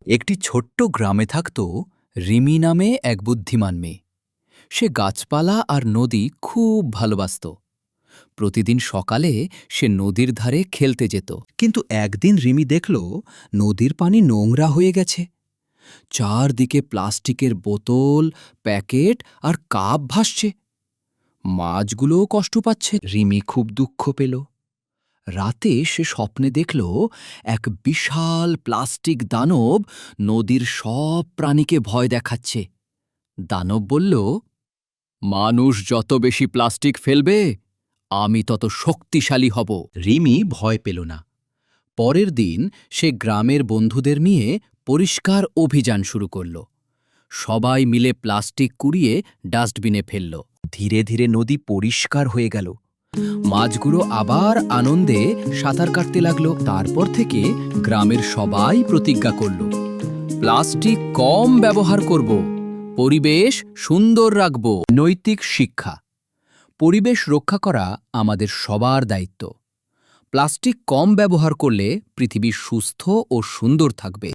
একটি ছোট্ট গ্রামে থাকত রিমি নামে এক বুদ্ধিমান মেয়ে। সে গাছপালা আর নদী খুব ভালোবাসত। প্রতিদিন সকালে সে নদীর ধারে খেলতে যেত। কিন্তু একদিন রিমি দেখল নদীর পানি নোংরা হয়ে গেছে। চারদিকে প্লাস্টিকের বোতল, প্যাকেট আর কাপ ভাসছে। মাছগুলোও কষ্ট পাচ্ছে। রিমি খুব দুঃখ পেল। রাতে সে স্বপ্নে দেখল এক বিশাল প্লাস্টিক দানব নদীর সব প্রাণীকে ভয় দেখাচ্ছে। দানব বলল, মানুষ যত বেশি প্লাস্টিক ফেলবে আমি তত শক্তিশালী হব। রিমি ভয় পেল না। পরের দিন সে গ্রামের বন্ধুদের নিয়ে পরিষ্কার অভিযান শুরু করল। সবাই মিলে প্লাস্টিক কুড়িয়ে ডাস্টবিনে ফেলল। ধীরে ধীরে নদী পরিষ্কার হয়ে গেল। মাছগুলো আবার আনন্দে সাঁতার কাটতে লাগল। তারপর থেকে গ্রামের সবাই প্রতিজ্ঞা করল, প্লাস্টিক কম ব্যবহার করব, পরিবেশ সুন্দর রাখব। নৈতিক শিক্ষা: পরিবেশ রক্ষা করা আমাদের সবার দায়িত্ব। প্লাস্টিক কম ব্যবহার করলে পৃথিবী সুস্থ ও সুন্দর থাকবে।